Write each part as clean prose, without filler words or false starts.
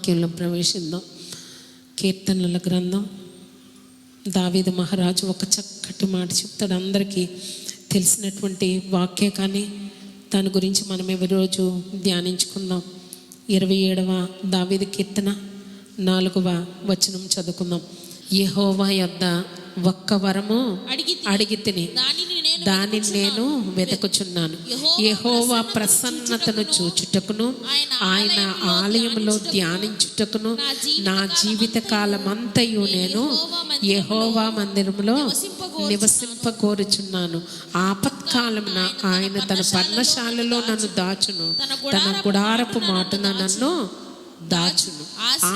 వాక్యంలో ప్రవేశిద్దాం. కీర్తనల గ్రంథం. దావీదు మహారాజు ఒక చక్కటి మాట చెప్తాడు. అందరికీ తెలిసినటువంటి వాక్యే, కానీ దాని గురించి మనం ఈరోజు ధ్యానించుకుందాం. 27వ దావీదు కీర్తన 4వ వచనం చదువుకుందాం. యెహోవా యొద్ద ఒక్క వరము అడిగితిని, దానిని నేను వెతుకుచున్నాను. యెహోవా ప్రసన్నతను చూచుటకును ఆయన ఆలయములో ధ్యానించుటకును నా జీవిత కాలమంతయు నేను యెహోవా మందిరములో నివసింపకోరుచున్నాను. ఆపత్కాలమున ఆయన తన పర్ణశాలలో నన్ను దాచును, తన గుడారపు మాటున నన్ను దాచును.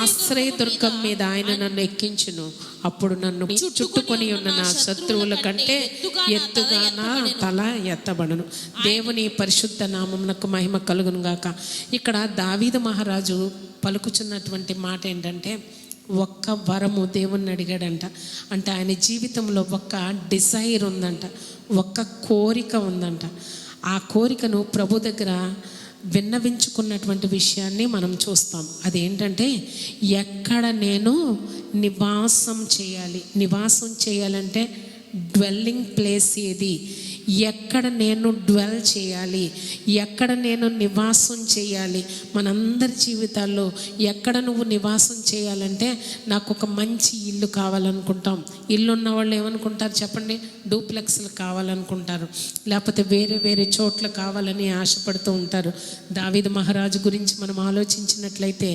ఆశ్రయదుర్గం మీద ఆయన నన్ను ఎక్కించును. అప్పుడు నన్ను చుట్టుకొని ఉన్న నా శత్రువుల కంటే ఎత్తుగా నా తల ఎత్తబడను. దేవుని పరిశుద్ధ నామమునకు మహిమ కలుగును గాక. ఇక్కడ దావీదు మహారాజు పలుకుచున్నటువంటి మాట ఏంటంటే, ఒక్క వరము దేవుణ్ణి అడిగాడంట. అంటే ఆయన జీవితంలో ఒక్క డిజైర్ ఉందంట, ఒక్క కోరిక ఉందంట. ఆ కోరికను ప్రభు దగ్గర విన్నవించుకున్నటువంటి విషయాన్ని మనం చూస్తాం. అదేంటంటే, ఎక్కడ నేను నివాసం చేయాలి. నివాసం చేయాలంటే డ్వెల్లింగ్ ప్లేస్ ఏది, ఎక్కడ నేను డ్వెల్ చేయాలి, ఎక్కడ నేను నివాసం చేయాలి. మనందరి జీవితాల్లో ఎక్కడ నువ్వు నివాసం చేయాలంటే, నాకు ఒక మంచి ఇల్లు కావాలనుకుంటాం. ఇల్లు ఉన్న వాళ్ళు ఏమనుకుంటారు చెప్పండి? డూప్లెక్స్లు కావాలనుకుంటారు, లేకపోతే వేరే వేరే చోట్ల కావాలని ఆశపడుతూ ఉంటారు. దావీదు మహారాజు గురించి మనం ఆలోచించినట్లయితే,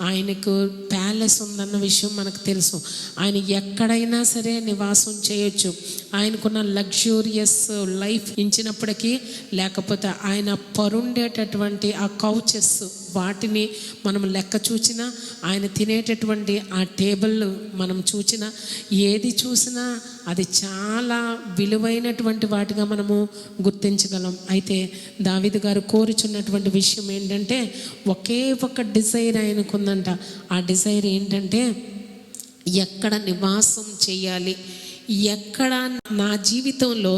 ఆయనకు ప్యాలెస్ ఉందన్న విషయం మనకు తెలుసు. ఆయన ఎక్కడైనా సరే నివాసం చేయొచ్చు. ఆయనకున్న లగ్జూరియస్ లైఫ్ ఇచ్చినప్పటికీ, లేకపోతే ఆయన పరుండేటటువంటి ఆ కౌచెస్, వాటిని మనం లెక్క చూసినా, ఆయన తినేటటువంటి ఆ టేబుల్ మనం చూసినా, ఏది చూసినా అది చాలా విలువైనటువంటి వాటిగా మనము గుర్తించగలం. అయితే దావీదు గారు కోరుచున్నటువంటి విషయం ఏంటంటే, ఒకే ఒక డిజైర్ ఆయనకుందంట. ఆ డిజైర్ ఏంటంటే, ఎక్కడ నివాసం చేయాలి, ఎక్కడ నా జీవితంలో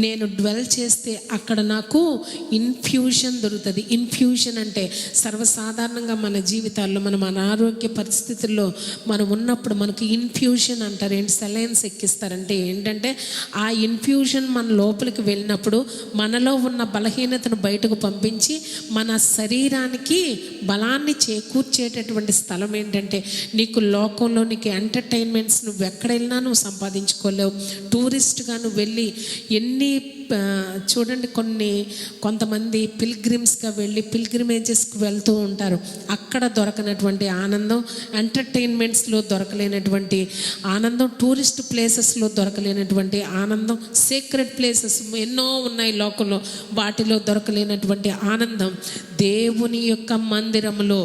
నేను డ్వెల్ చేస్తే అక్కడ నాకు ఇన్ఫ్యూషన్ దొరుకుతుంది. ఇన్ఫ్యూషన్ అంటే సర్వసాధారణంగా మన జీవితాల్లో మనం అనారోగ్య పరిస్థితుల్లో మనం ఉన్నప్పుడు మనకు ఇన్ఫ్యూషన్ అంటారు. ఏంటి? సెలైన్స్ ఎక్కిస్తారంటే ఏంటంటే, ఆ ఇన్ఫ్యూషన్ మన లోపలికి వెళ్ళినప్పుడు మనలో ఉన్న బలహీనతను బయటకు పంపించి మన శరీరానికి బలాన్ని చేకూర్చేటటువంటి స్థలం ఏంటంటే, నీకు లోకంలో నీకు ఎంటర్టైన్మెంట్స్ నువ్వు ఎక్కడ వెళ్ళినా నువ్వు సంపాదించుకో, టూరిస్ట్గా నువ్వు వెళ్ళి ఎన్ని చూడండి, కొంతమంది పిల్గ్రిమ్స్గా వెళ్ళి పిల్గ్రిమేజెస్కి వెళ్తూ ఉంటారు. అక్కడ దొరకనటువంటి ఆనందం, ఎంటర్టైన్మెంట్స్లో దొరకలేనటువంటి ఆనందం, టూరిస్ట్ ప్లేసెస్లో దొరకలేనటువంటి ఆనందం, సీక్రెట్ ప్లేసెస్ ఎన్నో ఉన్నాయి లోకంలో, వాటిలో దొరకలేనటువంటి ఆనందం దేవుని యొక్క మందిరంలో,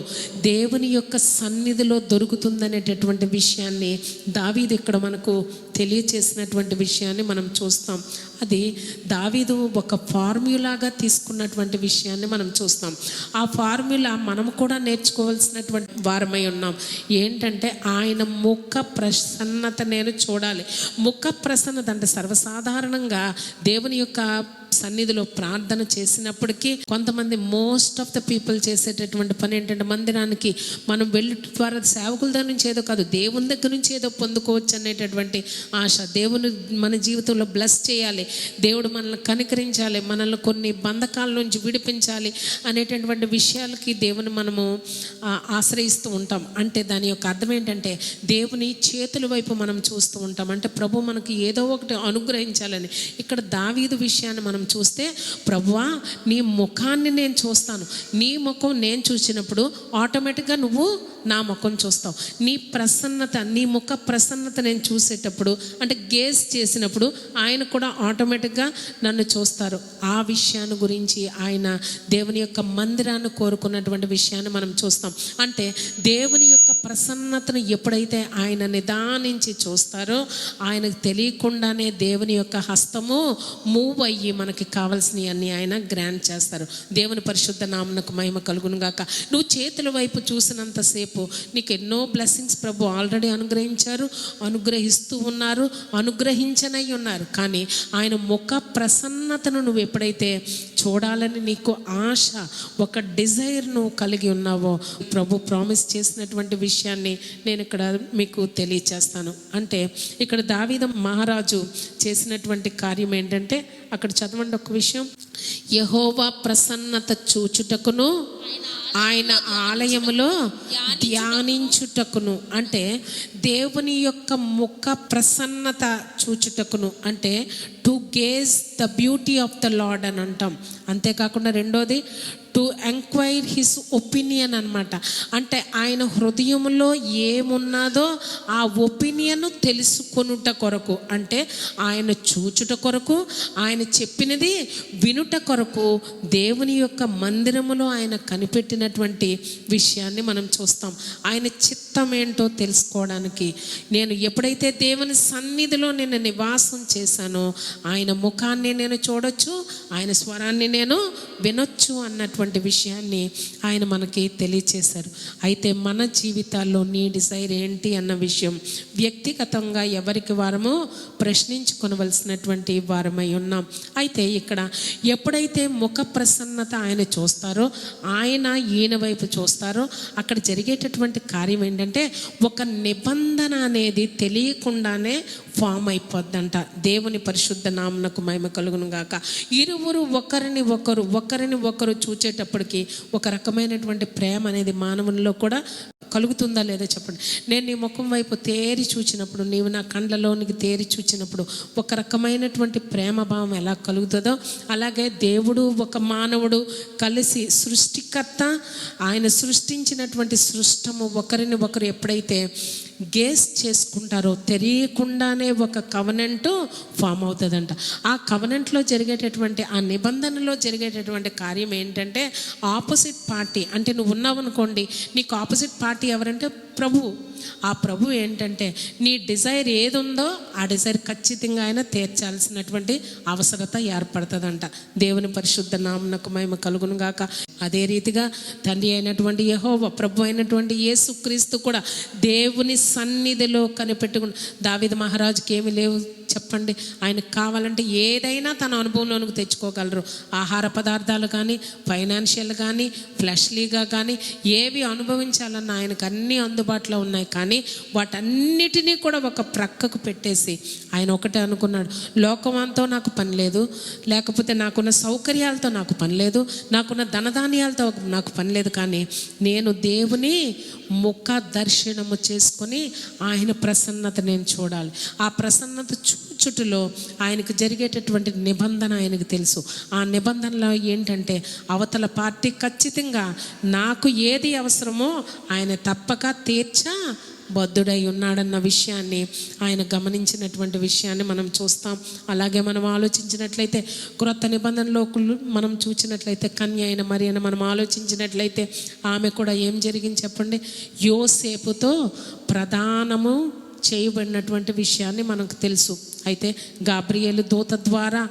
దేవుని యొక్క సన్నిధిలో దొరుకుతుందనేటటువంటి విషయాన్ని దావీదు ఇక్కడ మనకు తెలియచేసినటువంటి విషయాన్ని మనం చూస్తాం. అది దావీదు ఒక ఫార్మ్యులాగా తీసుకున్నటువంటి విషయాన్ని మనం చూస్తాం. ఆ ఫార్మ్యులా మనం కూడా నేర్చుకోవాల్సినటువంటి వారమై ఉన్నాం. ఏంటంటే, ఆయన ముఖ ప్రసన్నత నేను చూడాలి. ముఖ ప్రసన్నత అంటే సర్వసాధారణంగా దేవుని యొక్క సన్నిధిలో ప్రార్థన చేసినప్పటికీ కొంతమంది, మోస్ట్ ఆఫ్ ద పీపుల్ చేసేటటువంటి పని ఏంటంటే, మందిరానికి మనం వెళ్ళి ద్వారా సేవకుల దగ్గర నుంచి ఏదో కాదు, దేవుని దగ్గర నుంచి ఏదో పొందుకోవచ్చు అనేటటువంటి ఆశ. దేవుని మన జీవితంలో బ్లెస్ చేయాలి, దేవుడు మనల్ని కనికరించాలి, మనల్ని కొన్ని బంధకాల నుంచి విడిపించాలి అనేటటువంటి విషయాలకి దేవుని మనము ఆశ్రయిస్తూ ఉంటాం. అంటే దాని యొక్క అర్థం ఏంటంటే, దేవుని చేతుల వైపు మనం చూస్తూ ఉంటాం. అంటే ప్రభు మనకి ఏదో ఒకటి అనుగ్రహించాలని. ఇక్కడ దావీదు విషయాన్ని మనం చూస్తే, ప్రభువా నీ ముఖాన్ని నేను చూస్తాను, నీ ముఖం నేను చూసినప్పుడు ఆటోమేటిక్గా నువ్వు నా ముఖం చూస్తావు. నీ ప్రసన్నత, నీ ముఖ ప్రసన్నత నేను చూసేటప్పుడు, అంటే గేజ్ చేసినప్పుడు ఆయన కూడా ఆటోమేటిక్గా నన్ను చూస్తారు. ఆ విషయాన్ని గురించి ఆయన దేవుని యొక్క మందిరాన్ని కోరుకున్నటువంటి విషయాన్ని మనం చూస్తాం. అంటే దేవుని యొక్క ప్రసన్నతను ఎప్పుడైతే ఆయన నిదానించి చూస్తారో, ఆయనకు తెలియకుండానే దేవుని యొక్క హస్తము మూవ్ అయ్యి మనకి కావాల్సినవన్నీ ఆయన గ్రాంట్ చేస్తారు. దేవుని పరిశుద్ధ నామమునకు మహిమ కలుగును గాక. నువ్వు చేతుల వైపు చూసినంతసేపు నీకు ఎన్నో బ్లెస్సింగ్స్ ప్రభు ఆల్రెడీ అనుగ్రహించారు, అనుగ్రహిస్తూ ఉన్నారు, అనుగ్రహించనై ఉన్నారు. కానీ ఆయన ముఖ ప్రసన్నతను నువ్వు ఎప్పుడైతే చూడాలని నీకు ఆశ, ఒక డిజైర్ నువ్వు కలిగి ఉన్నావో, ప్రభు ప్రామిస్ చేసినటువంటి విషయాన్ని నేను ఇక్కడ మీకు తెలియచేస్తాను. అంటే ఇక్కడ దావీదు మహారాజు చేసినటువంటి కార్యం ఏంటంటే, అక్కడ చదవండి ఒక విషయం. యెహోవా ప్రసన్నత చూచుటకును ఆయన ఆలయములో ధ్యానించుటకును, అంటే దేవుని యొక్క ముఖ ప్రసన్నత చూచుటకును, అంటే to gauge the beauty of the lord అని అంటాం. అంతేకాకుండా రెండోది టు ఎంక్వైర్ హిస్ ఒపీనియన్ అనమాట. అంటే ఆయన హృదయంలో ఏమున్నదో ఆ ఒపీనియన్ తెలుసుకొనుట కొరకు, అంటే ఆయన చూచుట కొరకు, ఆయన చెప్పినది వినుట కొరకు దేవుని యొక్క మందిరములో ఆయన కనిపెట్టినటువంటి విషయాన్ని మనం చూస్తాం. ఆయన చిత్తం ఏంటో తెలుసుకోవడానికి, నేను ఎప్పుడైతే దేవుని సన్నిధిలో నేను నివాసం చేశానో ఆయన ముఖాన్ని నేను చూడొచ్చు, ఆయన స్వరాన్ని నేను వినొచ్చు అన్నటువంటి విషయాన్ని ఆయన మనకి తెలియచేశారు. అయితే మన జీవితాల్లో నీ డిజైర్ ఏంటి అన్న విషయం వ్యక్తిగతంగా ఎవరికి వారమో ప్రశ్నించుకొనవలసినటువంటి వారమై ఉన్నాం. అయితే ఇక్కడ ఎప్పుడైతే ముఖ ప్రసన్నత ఆయన చూస్తారో, ఆయన ఈయన వైపు చూస్తారో, అక్కడ జరిగేటటువంటి కార్యం ఏంటంటే ఒక నిబంధన అనేది తెలియకుండానే ఫామ్ అయిపోద్దంట. దేవుని పరిశుద్ధ నామమునకు మహిమ కలుగును గాక. ఇరువురు ఒకరిని ఒకరు చూచేటప్పటికి ఒక రకమైనటువంటి ప్రేమ అనేది మానవుల్లో కూడా కలుగుతుందా లేదా చెప్పండి. నేను నీ ముఖం వైపు తేరి చూచినప్పుడు, నీవు నా కండ్లలోనికి తేరి చూచినప్పుడు ఒక రకమైనటువంటి ప్రేమ భావం ఎలా కలుగుతుందో, అలాగే దేవుడు ఒక మానవుడు కలిసి సృష్టికర్త, ఆయన సృష్టించినటువంటి సృష్టము ఒకరిని ఒకరు ఎప్పుడైతే గేస్ చేసుకుంటారో తెలియకుండానే ఒక కవనెంట్ ఫామ్ అవుతుందంట. ఆ కవనెంట్లో జరిగేటటువంటి, ఆ నిబంధనలో జరిగేటటువంటి కార్యం ఏంటంటే, ఆపోజిట్ పార్టీ, అంటే నువ్వు ఉన్నావు అనుకోండి, నీకు ఆపోజిట్ పార్టీ ఎవరంటే ప్రభువు. ఆ ప్రభు ఏంటంటే నీ డిజైర్ ఏది ఉందో ఆ డిజైర్ ఖచ్చితంగా ఆయన తీర్చాల్సినటువంటి అవసరత ఏర్పడుతుందంట. దేవుని పరిశుద్ధ నామమునకు మహిమ కలుగును గాక. అదే రీతిగా తండ్రి అయినటువంటి యెహోవా, ప్రభు అయినటువంటి యేసుక్రీస్తు కూడా దేవుని సన్నిధిలో కనిపెట్టుకుని, దావీదు మహారాజుకి ఏమి లేవు చెప్పండి, ఆయనకు కావాలంటే ఏదైనా తన అనుభవంలోనికి తెచ్చుకోగలరు. ఆహార పదార్థాలు కానీ, ఫైనాన్షియల్ కానీ, ఫ్లెష్లీగా కానీ ఏవి అనుభవించాలన్నా ఆయనకు అన్నీ అందుబాటులో ఉన్నాయి. కానీ వాటన్నిటినీ కూడా ఒక ప్రక్కకు పెట్టేసి ఆయన ఒకటే అనుకున్నాడు, లోకమంతో నాకు పని లేదు, లేకపోతే నాకున్న సౌకర్యాలతో నాకు పని లేదు, నాకున్న ధనధాన్యాలతో నాకు పని లేదు, కానీ నేను దేవుని ముఖ దర్శనము చేసుకొని ఆయన ప్రసన్నత నేను చూడాలి. ఆ ప్రసన్నత చూచుటలో ఆయనకు జరిగేటటువంటి నిబంధన ఆయనకు తెలుసు. ఆ నిబంధనలో ఏంటంటే అవతల పార్టీ ఖచ్చితంగా నాకు ఏది అవసరమో ఆయన తప్పక బద్ధుడై ఉన్నాడన్న విషయాన్ని ఆయన గమనించినటువంటి విషయాన్ని మనం చూస్తాం. అలాగే మనం ఆలోచించినట్లయితే క్రొత్త నిబంధనలో మనం చూసినట్లయితే కన్య అయిన మరియను మనం ఆలోచించినట్లయితే ఆమె కూడా ఏం జరిగింది చెప్పండి, యోసేపుతో ప్రదానము చేయబడినటువంటి విషయాన్ని మనకు తెలుసు. అయితే గాబ్రియేలు దూత ద్వారా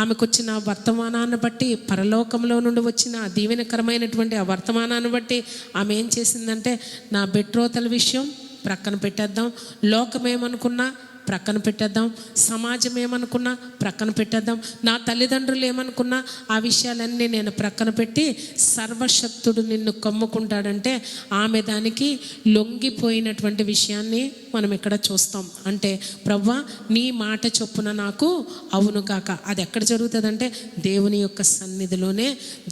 ఆమెకు వచ్చిన వర్తమానాన్ని బట్టి, పరలోకంలో నుండి వచ్చిన దీవెనకరమైనటువంటి ఆ వర్తమానాన్ని బట్టి ఆమె ఏం చేసిందంటే, నా బెట్రోతల విషయం ప్రక్కన పెట్టేద్దాం, లోకం ఏమనుకున్నా ప్రక్కన పెట్టేద్దాం, సమాజం ఏమనుకున్నా ప్రక్కన పెట్టేద్దాం, నా తల్లిదండ్రులు ఏమనుకున్నా ఆ విషయాలన్నీ నేను ప్రక్కన పెట్టి సర్వశక్తుడు నిన్ను కమ్ముకుంటాడంటే ఆమె దానికి లొంగిపోయినటువంటి విషయాన్ని మనం ఇక్కడ చూస్తాం. అంటే ప్రభువా నీ మాట చొప్పున నాకు అవును కాక. అది ఎక్కడ జరుగుతుందంటే దేవుని యొక్క సన్నిధిలోనే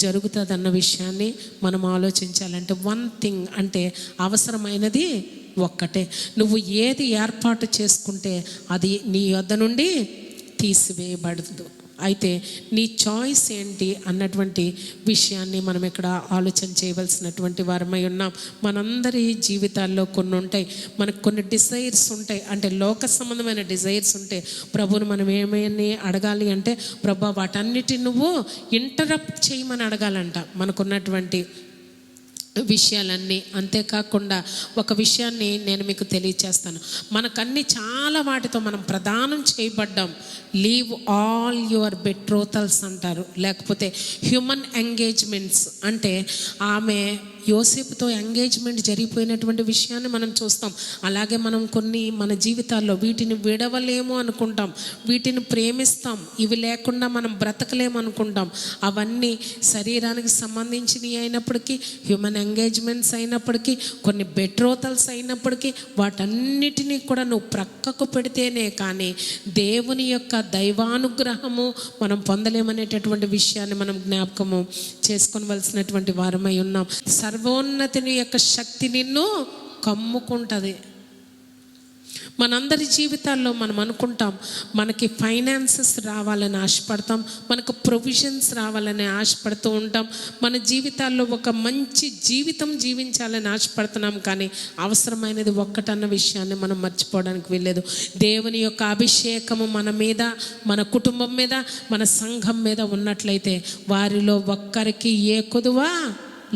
జరుగుతుందన్న విషయాన్ని మనం ఆలోచించాలంటే, వన్ థింగ్ అంటే అవసరమైనది ఒక్కటే. నువ్వు ఏది ఏర్పాటు చేసుకుంటే అది నీ యొద్ద నుండి తీసివేయబడదు. అయితే నీ చాయిస్ ఏంటి అన్నటువంటి విషయాన్ని మనం ఇక్కడ ఆలోచన చేయవలసినటువంటి వారమై ఉన్నాం. మనందరి జీవితాల్లో కొన్ని ఉంటాయి, మనకు కొన్ని డిజైర్స్ ఉంటాయి, అంటే లోక సంబంధమైన డిజైర్స్ ఉంటాయి. ప్రభువును మనం ఏమైనా అడగాలి అంటే, ప్రభు వాటన్నిటిని నువ్వు ఇంటరప్ట్ చేయమని అడగాలంట. మనకున్నటువంటి విషయాలన్నీ. అంతేకాకుండా ఒక విషయాన్ని నేను మీకు తెలియచేస్తాను. మనకన్నీ చాలా వాటితో మనం ప్రదానం చేయబడ్డాం. లీవ్ ఆల్ యువర్ బెట్రోతల్స్ అంటారు, లేకపోతే హ్యూమన్ ఎంగేజ్మెంట్స్. అంటే ఆమె యోసేపుతో ఎంగేజ్మెంట్ జరిగిపోయినటువంటి విషయాన్ని మనం చూస్తాం. అలాగే మనం కొన్ని మన జీవితాల్లో వీటిని విడవలేము అనుకుంటాం, వీటిని ప్రేమిస్తాం, ఇవి లేకుండా మనం బ్రతకలేము అనుకుంటాం. అవన్నీ శరీరానికి సంబంధించినవి అయినప్పటికీ, హ్యూమన్ ఎంగేజ్మెంట్స్ అయినప్పటికీ, కొన్ని బెట్రోతల్స్ అయినప్పటికీ, వాటన్నిటినీ కూడా నువ్వు ప్రక్కకు పెడితేనే కానీ దేవుని యొక్క దైవానుగ్రహము మనం పొందలేమనేటటువంటి విషయాన్ని మనం జ్ఞాపకము చేసుకోవలసినటువంటి వారమై ఉన్నాం. సర్వోన్నతిని యొక్క శక్తి నిన్ను కమ్ముకుంటుంది. మనందరి జీవితాల్లో మనం అనుకుంటాం మనకి ఫైనాన్సెస్ రావాలని ఆశపడతాం, మనకు ప్రొవిజన్స్ రావాలని ఆశపడుతూ ఉంటాం, మన జీవితాల్లో ఒక మంచి జీవితం జీవించాలని ఆశపడుతున్నాం. కానీ అవసరమైనది ఒక్కటన్న విషయాన్ని మనం మర్చిపోవడానికి వీల్లేదు. దేవుని యొక్క అభిషేకము మన మీద, మన కుటుంబం మీద, మన సంఘం మీద ఉన్నట్లయితే వారిలో ఒక్కరికి ఏ కొదువా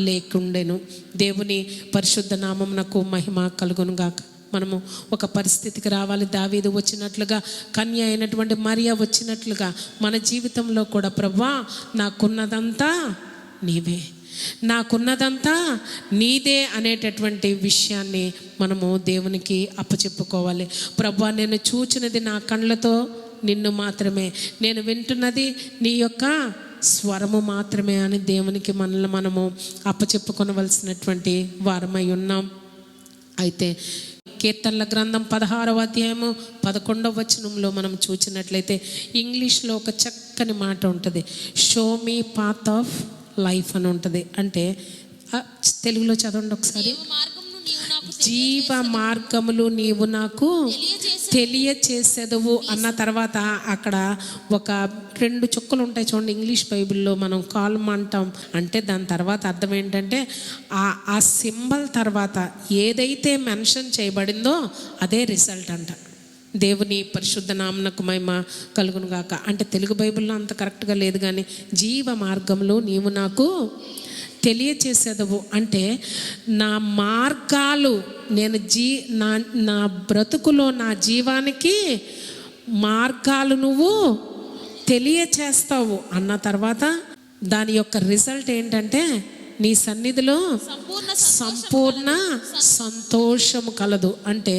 లేకుండెను. దేవుని పరిశుద్ధ నామమునకు మహిమ కలుగును గాక. మనము ఒక పరిస్థితికి రావాలి. దావీదు వచ్చినట్లుగా, కన్య అయినటువంటి మరియ వచ్చినట్లుగా మన జీవితంలో కూడా ప్రభువా నాకున్నదంతా నీవే, నాకున్నదంతా నీదే అనేటటువంటి విషయాన్ని మనము దేవునికి అప్పచెప్పుకోవాలి. ప్రభువా నేను చూచినది నా కళ్ళతో నిన్ను మాత్రమే, నేను వింటున్నది నీ యొక్క స్వరము మాత్రమే అని దేవునికి మనల్ని మనము అప్పచెప్పుకొనవలసినటువంటి వారమై ఉన్నాం. అయితే కీర్తనల గ్రంథం 16వ అధ్యాయము 11వ వచనంలో మనం చూసినట్లయితే ఇంగ్లీష్లో ఒక చక్కని మాట ఉంటుంది, show me path of life అని ఉంటుంది. అంటే తెలుగులో చదవండి ఒకసారి. జీవ మార్గములు నీవు నాకు తెలియచేసేదవు అన్న తర్వాత అక్కడ ఒక 2 చుక్కలు ఉంటాయి చూడండి. ఇంగ్లీష్ బైబిల్లో మనం కాల్మ్ అంటాం. అంటే దాని తర్వాత అర్థం ఏంటంటే ఆ సింబల్ తర్వాత ఏదైతే మెన్షన్ చేయబడిందో అదే రిజల్ట్ అంట. దేవుని పరిశుద్ధ నామమునకు మహిమ కలుగును గాక. అంటే తెలుగు బైబిల్లో అంత కరెక్ట్గా లేదు, కానీ జీవ మార్గంలో నీవు నాకు తెలియచేసేదవు అంటే నా మార్గాలు, నేను నా బ్రతుకులో నా జీవానికి మార్గాలు నువ్వు తెలియచేస్తావు అన్న తర్వాత దాని యొక్క రిజల్ట్ ఏంటంటే నీ సన్నిధిలో సంపూర్ణ సంతోషము కలదు. అంటే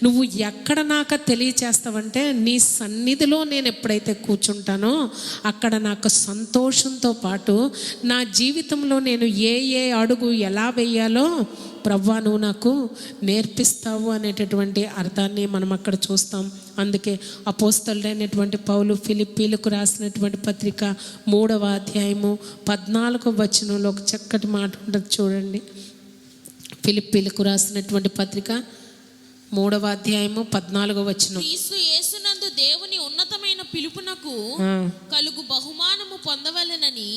నువ్వు ఎక్కడ నాకు తెలియచేస్తావంటే నీ సన్నిధిలో నేను ఎప్పుడైతే కూర్చుంటానో అక్కడ నాకు సంతోషంతో పాటు నా జీవితంలో నేను ఏ అడుగు ఎలా వేయాలో ప్రభువా నువ్వు నాకు నేర్పిస్తావు అనేటటువంటి అర్థాన్ని మనం అక్కడ చూస్తాం. అందుకే అపోస్తలుడైనటువంటి పౌలు ఫిలిప్పీలకు రాసినటువంటి పత్రిక 3వ అధ్యాయము 14వ వచనంలో ఒక చక్కటి మాట ఉంటుంది చూడండి. ఫిలిప్పీలకు రాసినటువంటి పత్రిక 3వ అధ్యాయము 14వ వచనం. క్రీస్తు యేసునందు దేవుని ఉన్నతమైన పిలుపునకు కలుగు బహుమానము పొందవలెనని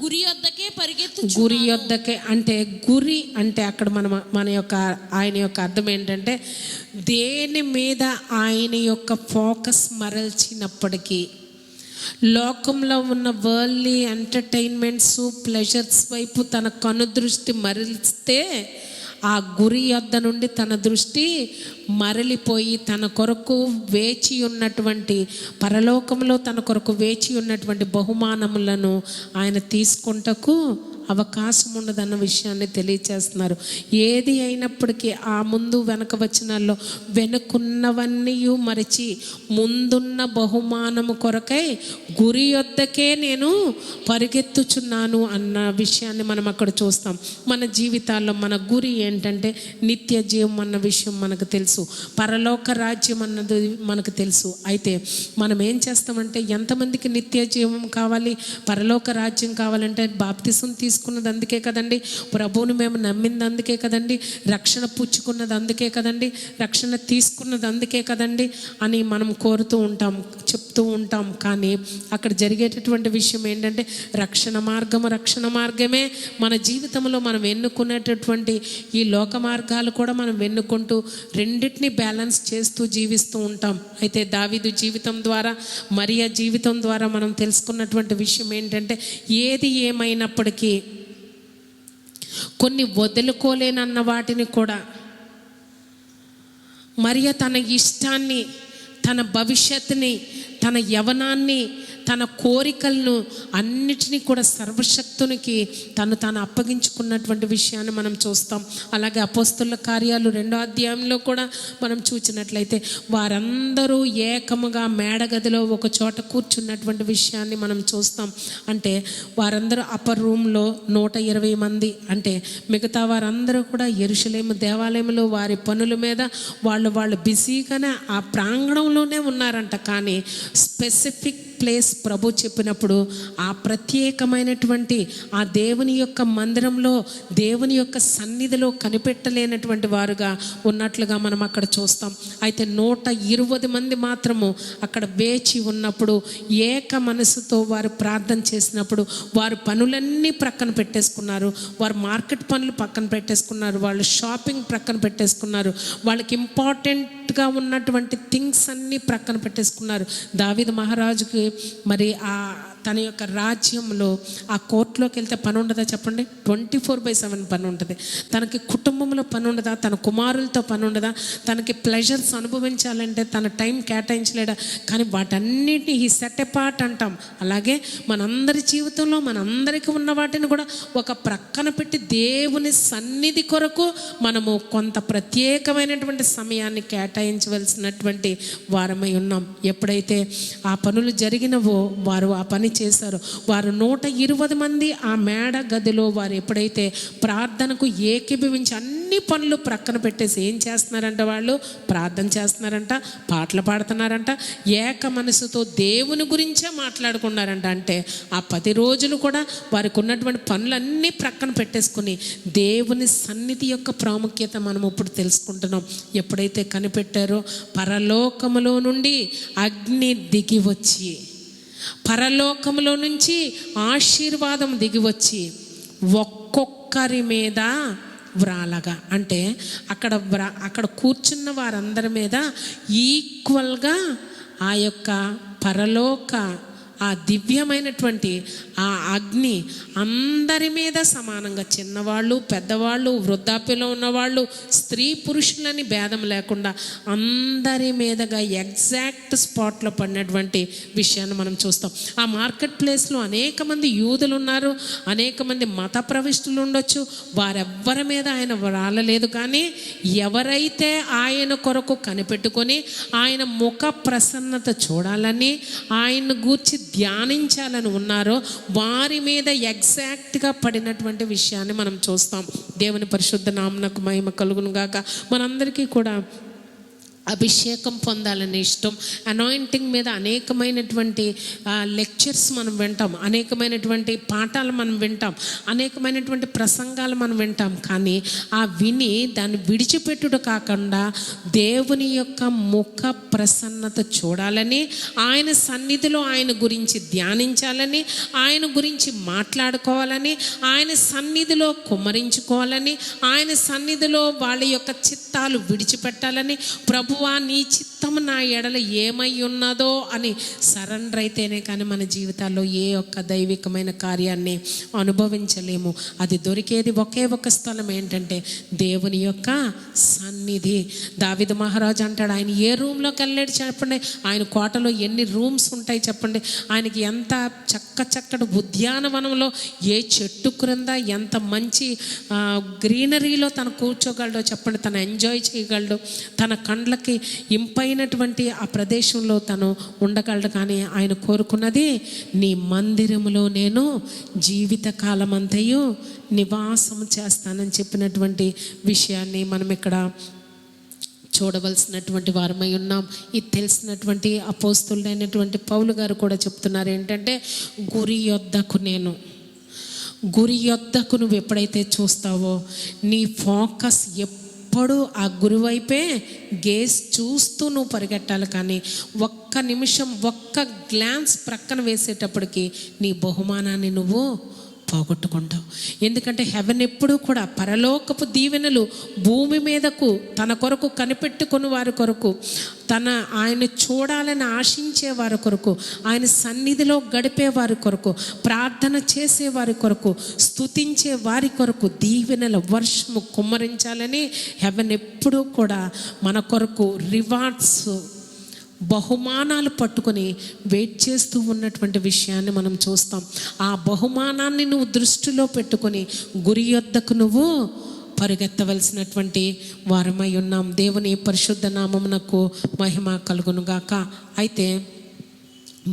గురి యొద్దకే పరిగెత్తుచున్నాను. గురి యొద్దకే అంటే గురి అంటే అక్కడ మన యొక్క ఆయన యొక్క అర్థం ఏంటంటే దేని మీద ఆయన యొక్క ఫోకస్ మరల్చినప్పటికీ, లోకంలో ఉన్న వరల్డ్లీ ఎంటర్టైన్మెంట్స్ ప్లెజర్స్ వైపు తన కనుదృష్టి మరలిస్తే ఆ గురి యొద్ద నుండి తన దృష్టి మరలిపోయి తన కొరకు వేచి ఉన్నటువంటి పరలోకంలో తన కొరకు వేచి ఉన్నటువంటి బహుమానములను ఆయన తీసుకుంటకు అవకాశం ఉండదన్న విషయాన్ని తెలియచేస్తున్నారు. ఏది అయినప్పటికీ ఆ ముందు వెనక వచనాల్లో వెనుకున్నవన్నీ మరిచి ముందున్న బహుమానము కొరకై గురి యొద్దకే నేను పరిగెత్తుచున్నాను అన్న విషయాన్ని మనం అక్కడ చూస్తాం. మన జీవితాల్లో మన గురి ఏంటంటే నిత్య జీవం అన్న విషయం మనకు తెలుసు, పరలోక రాజ్యం అన్నది మనకు తెలుసు. అయితే మనం ఏం చేస్తామంటే ఎంతమందికి నిత్య జీవం కావాలి, పరలోక రాజ్యం కావాలంటే బాప్తిసం తీసుకున్నది అందుకే కదండి, ప్రభువుని మేము నమ్మింది అందుకే కదండి, రక్షణ పుచ్చుకున్నది అందుకే కదండి, రక్షణ తీసుకున్నది అందుకే కదండి అని మనం కోరుతూ ఉంటాం, చెప్తూ ఉంటాం. కానీ అక్కడ జరిగేటటువంటి విషయం ఏంటంటే రక్షణ మార్గమే మన జీవితంలో మనం ఎన్నుకునేటటువంటి ఈ లోక మార్గాలు కూడా మనం ఎన్నుకుంటూ రెండింటిని బ్యాలెన్స్ చేస్తూ జీవిస్తూ ఉంటాం. అయితే దావీదు జీవితం ద్వారా, మరియా జీవితం ద్వారా మనం తెలుసుకున్నటువంటి విషయం ఏంటంటే ఏది ఏమైనప్పటికీ కొన్ని వదులుకోలేనన్న వాటిని కూడా, మరియ తన ఇష్టాన్ని, తన భవిష్యత్తుని, తన యవనాన్ని, తన కోరికలను అన్నిటినీ కూడా సర్వశక్తునికి తాను అప్పగించుకున్నటువంటి విషయాన్ని మనం చూస్తాం. అలాగే అపోస్తలుల కార్యాలు 2వ అధ్యాయంలో కూడా మనం చూసినట్లయితే వారందరూ ఏకముగా మేడగదిలో ఒక చోట కూర్చున్నటువంటి విషయాన్ని మనం చూస్తాం. అంటే వారందరూ అప్పర్ రూమ్లో 120 మంది, అంటే మిగతా వారందరూ కూడా యెరూషలేము దేవాలయంలో వారి పనుల మీద వాళ్ళు బిజీగానే ఆ ప్రాంగణంలోనే ఉన్నారంట. కానీ స్పెసిఫిక్ ప్లేస్ ప్రభు చెప్పినప్పుడు ఆ ప్రత్యేకమైనటువంటి ఆ దేవుని యొక్క మందిరంలో, దేవుని యొక్క సన్నిధిలో కనిపెట్టలేనటువంటి వారుగా ఉన్నట్లుగా మనం అక్కడ చూస్తాం. అయితే 120 మంది మాత్రము అక్కడ వేచి ఉన్నప్పుడు, ఏక మనసుతో వారు ప్రార్థన చేసినప్పుడు, వారు పనులన్నీ ప్రక్కన పెట్టేసుకున్నారు. వారు మార్కెట్ పనులు పక్కన పెట్టేసుకున్నారు, వాళ్ళు షాపింగ్ ప్రక్కన పెట్టేసుకున్నారు, వాళ్ళకి ఇంపార్టెంట్గా ఉన్నటువంటి థింగ్స్ అన్నీ ప్రక్కన పెట్టేసుకున్నారు. దావీదు మహారాజుకి మరి తన యొక్క రాజ్యంలో ఆ కోర్టులోకి వెళ్తే పని ఉండదా చెప్పండి? 24/7 పని ఉంటుంది. తనకి కుటుంబంలో పని ఉండదా? తన కుమారులతో పని ఉండదా? తనకి ప్లెజర్స్ అనుభవించాలంటే తన టైం కేటాయించలేడా? కానీ వాటన్నిటిని ఈ సెట్ అపార్ట్ అంటాం. అలాగే మనందరి జీవితంలో మనందరికీ ఉన్న వాటిని కూడా ఒక ప్రక్కన పెట్టి దేవుని సన్నిధి కొరకు మనము కొంత ప్రత్యేకమైనటువంటి సమయాన్ని కేటాయించవలసినటువంటి వారమై ఉన్నాం. ఎప్పుడైతే ఆ పనులు జరిగినవో వారు ఆ పని చేశారు. వారు 120 మంది ఆ మేడ గదిలో వారు ఎప్పుడైతే ప్రార్థనకు ఏకీభవించి అన్ని పనులు ప్రక్కన పెట్టేసి ఏం చేస్తున్నారంట? వాళ్ళు ప్రార్థన చేస్తున్నారంట, పాటలు పాడుతున్నారంట, ఏక మనసుతో దేవుని గురించే మాట్లాడుకున్నారంట. అంటే ఆ 10 రోజులు కూడా వారికి ఉన్నటువంటి పనులన్నీ ప్రక్కన పెట్టేసుకుని దేవుని సన్నిధి యొక్క ప్రాముఖ్యత మనం ఇప్పుడు తెలుసుకుంటున్నాం. ఎప్పుడైతే కనిపెట్టారో పరలోకములో నుండి అగ్ని దిగి వచ్చి, పరలోకములో నుంచి ఆశీర్వాదం దిగి వచ్చి ఒక్కొక్కరి మీద వ్రాలగా, అంటే అక్కడ కూర్చున్న వారందరి మీద ఈక్వల్గా ఆ యొక్క పరలోక ఆ దివ్యమైనటువంటి ఆ అగ్ని అందరి మీద సమానంగా, చిన్నవాళ్ళు, పెద్దవాళ్ళు, వృద్ధాప్యలో ఉన్నవాళ్ళు, స్త్రీ పురుషులని భేదం లేకుండా అందరి మీదగా ఎగ్జాక్ట్ స్పాట్లో పడినటువంటి విషయాన్ని మనం చూస్తాం. ఆ మార్కెట్ ప్లేస్లో అనేక మంది యూదులు ఉన్నారు, అనేక మంది మత ప్రవిష్టులు ఉండొచ్చు. వారెవ్వరి మీద ఆయన రాలలేదు. కానీ ఎవరైతే ఆయన కొరకు కనిపెట్టుకొని ఆయన ముఖ ప్రసన్నత చూడాలని, ఆయన్ను గూర్చి ధ్యానించాలని ఉన్నారో వారి మీద ఎగ్జాక్ట్గా పడినటువంటి విషయాన్ని మనం చూస్తాం. దేవుని పరిశుద్ధ నామమునకు మహిమ కలుగును గాక. మనందరికీ కూడా అభిషేకం పొందాలని ఇష్టం. అనాయింటింగ్ మీద అనేకమైనటువంటి లెక్చర్స్ మనం వింటాం, అనేకమైనటువంటి పాఠాలు మనం వింటాం, అనేకమైనటువంటి ప్రసంగాలు మనం వింటాం. కానీ ఆ విని దాన్ని విడిచిపెట్టుడు కాకుండా దేవుని యొక్క ముఖ ప్రసన్నత చూడాలని, ఆయన సన్నిధిలో ఆయన గురించి ధ్యానించాలని, ఆయన గురించి మాట్లాడుకోవాలని, ఆయన సన్నిధిలో కుమ్మరించుకోవాలని, ఆయన సన్నిధిలో వాళ్ళ యొక్క చిత్తాలు విడిచిపెట్టాలని, ప్రభువా నీ చిత్తము నా ఎడల ఏమై ఉన్నదో అని సరెండర్ అయితేనే కానీ మన జీవితాల్లో ఏ ఒక్క దైవికమైన కార్యాన్ని అనుభవించలేము. అది దొరికేది ఒకే ఒక స్థలం, ఏంటంటే దేవుని యొక్క సన్నిధి. దావీదు మహారాజు అంటాడు, ఆయన ఏ రూమ్లోకి వెళ్ళాడు చెప్పండి? ఆయన కోటలో ఎన్ని రూమ్స్ ఉంటాయి చెప్పండి? ఆయనకి ఎంత చక్కటి ఉద్యానవనంలో ఏ చెట్టు క్రింద ఎంత మంచి గ్రీనరీలో తను కూర్చోగలడో చెప్పండి, తను ఎంజాయ్ చేయగలడు, తన కండ్లకి ఇంపైనటువంటి ఆ ప్రదేశంలో తను ఉండగలడు. కానీ ఆయన కోరుకున్నది, నీ మందిరములో నేను జీవితకాలం అంతయు నివాసం చేస్తానని చెప్పినటువంటి విషయాన్ని మనం ఇక్కడ చూడవలసినటువంటి వారమై ఉన్నాం. ఇది తెలిసినటువంటి అపోస్తలుడైనటువంటి పౌలు గారు కూడా చెప్తున్నారు ఏంటంటే, గురి యొద్దకు నువ్వు ఎప్పుడైతే చూస్తావో నీ ఫోకస్ ఎప్పుడు ఆ గురి వైపే గేస్ చూస్తూ నువ్వు పరిగెట్టాలి. కానీ ఒక్క నిమిషం, ఒక్క గ్లాన్స్ ప్రక్కన వేసేటప్పటికి నీ బహుమానాన్ని నువ్వు పోగొట్టుకుంటావు. ఎందుకంటే హెవెన్ ఎప్పుడూ కూడా పరలోకపు దీవెనలు భూమి మీదకు తన కొరకు కనిపెట్టుకుని వారి కొరకు, ఆయన చూడాలని ఆశించే వారి కొరకు, ఆయన సన్నిధిలో గడిపే వారి కొరకు, ప్రార్థన చేసే వారి కొరకు, స్తుతించే వారి కొరకు దీవెనల వర్షము కుమ్మరించాలని హెవెన్ ఎప్పుడూ కూడా మన కొరకు రివార్డ్స్, బహుమానాలు పట్టుకొని వెయిట్ చేస్తూ ఉన్నటువంటి విషయాన్ని మనం చూస్తాం. ఆ బహుమానాన్ని నువ్వు దృష్టిలో పెట్టుకొని గురి యొద్దకు నువ్వు పరిగెత్తవలసినటువంటి వారమై ఉన్నాం. దేవుని పరిశుద్ధ నామమునకు మహిమ కలుగునుగాక. అయితే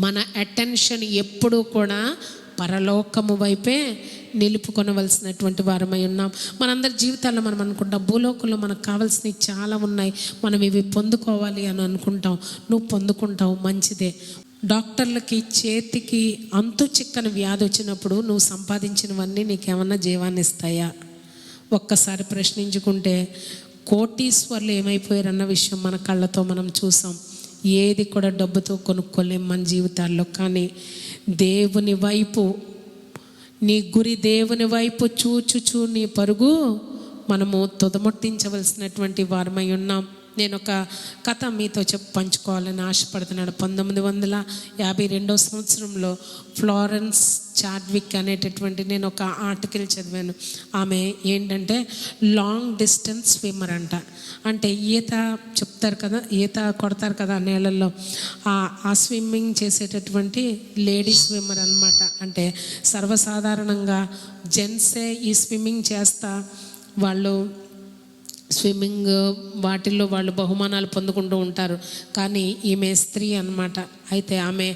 మన అటెన్షన్ ఎప్పుడూ కూడా పరలోకము వైపే నిలుపుకొనవలసినటువంటి వారమై ఉన్నాం. మనందరి జీవితాల్లో మనం అనుకుంటాం, భూలోకంలో మనకు కావాల్సినవి చాలా ఉన్నాయి, మనం ఇవి పొందుకోవాలి అని అనుకుంటాం. నువ్వు పొందుకుంటావు, మంచిదే. డాక్టర్లకి చేతికి అంతు చిక్కని వ్యాధి వచ్చినప్పుడు నువ్వు సంపాదించినవన్నీ నీకేమన్నా జీవాన్ని ఇస్తాయా? ఒక్కసారి ప్రశ్నించుకుంటే కోటీశ్వర్లు ఏమైపోయారన్న విషయం మన కళ్ళతో మనం చూసాం. ఏది కూడా డబ్బుతో కొనుక్కోలేం మన జీవితాల్లో. కానీ దేవుని వైపు, నీ గురి దేవుని వైపు చూచుచూ నీ పరుగు మనము తుదముట్టించవలసినటువంటి వారమై ఉన్నాం. నేను ఒక కథ మీతో పంచుకోవాలని ఆశపడుతున్నాను. 1952 సంవత్సరంలో ఫ్లోరెన్స్ చాడ్విక్ అనేటటువంటి నేను ఒక ఆర్టికల్ చదివాను. ఆమె ఏంటంటే లాంగ్ డిస్టెన్స్ స్విమ్మర్ అంట. అంటే ఈత చెప్తారు కదా, ఈత కొడతారు కదా నీళ్ళల్లో, ఆ స్విమ్మింగ్ చేసేటటువంటి లేడీ స్విమ్మర్ అనమాట. అంటే సర్వసాధారణంగా జెంట్సే ఈ స్విమ్మింగ్ చేస్తా వాళ్ళు స్విమ్మింగ్ వాటిల్లో వాళ్ళు బహుమానాలు పొందుకుంటూ ఉంటారు. కానీ ఈమె స్త్రీ అన్నమాట. అయితే ఆమె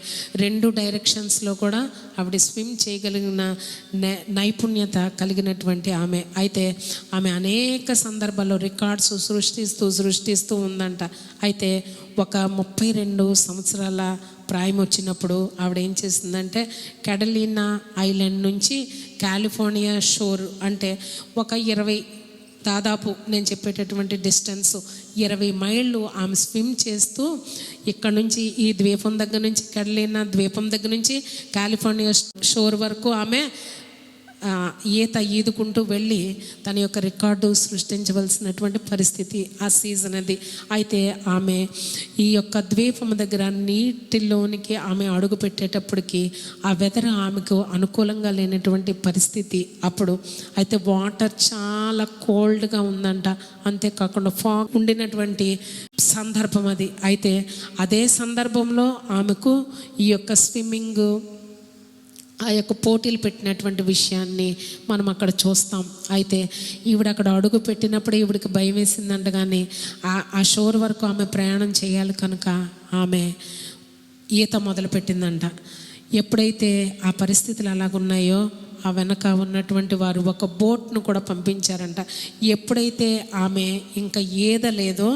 2 డైరెక్షన్స్లో కూడా ఆవిడ స్విమ్ చేయగలిగిన నైపుణ్యత కలిగినటువంటి ఆమె. అయితే ఆమె అనేక సందర్భాల్లో రికార్డ్స్ సృష్టిస్తూ ఉందంట. అయితే ఒక 32 సంవత్సరాల ప్రాయం వచ్చినప్పుడు ఆవిడ ఏం చేసిందంటే కెడలినా ఐలాండ్ నుంచి కాలిఫోర్నియా షోర్, అంటే ఒక 20 దాదాపు నేను చెప్పేటటువంటి డిస్టెన్స్ 20 మైళ్ళు ఆమె స్విమ్ చేస్తూ ఇక్కడ నుంచి ఈ ద్వీపం దగ్గర నుంచి కెడలినా ద్వీపం దగ్గర నుంచి కాలిఫోర్నియా షోర్ వరకు ఆమె ఈత ఈదుకుంటూ వెళ్ళి తన యొక్క రికార్డు సృష్టించవలసినటువంటి పరిస్థితి ఆ సీజన్ అది. అయితే ఆమె ఈ యొక్క ద్వీపం దగ్గర నీటిలోనికి ఆమె అడుగు పెట్టేటప్పటికి ఆ వెదర్ ఆమెకు అనుకూలంగా లేనటువంటి పరిస్థితి అప్పుడు. అయితే వాటర్ చాలా కోల్డ్గా ఉందంట. అంతేకాకుండా ఫాగ్ ఉండినటువంటి సందర్భం అది. అయితే అదే సందర్భంలో ఆమెకు ఈ యొక్క స్విమ్మింగ్ ఆ యొక్క పోటీలు పెట్టినటువంటి విషయాన్ని మనం అక్కడ చూస్తాం. అయితే ఈవిడ అక్కడ అడుగు పెట్టినప్పుడు ఈవిడికి భయం వేసిందంట. కానీ ఆ షోర్ వరకు ఆమె ప్రయాణం చేయాలి కనుక ఆమె ఈత మొదలుపెట్టిందంట. ఎప్పుడైతే ఆ పరిస్థితులు అలాగున్నాయో ఆ వెనక ఉన్నటువంటి వారు ఒక బోట్ను కూడా పంపించారంట. ఎప్పుడైతే ఆమె ఇంకా ఈదలేదో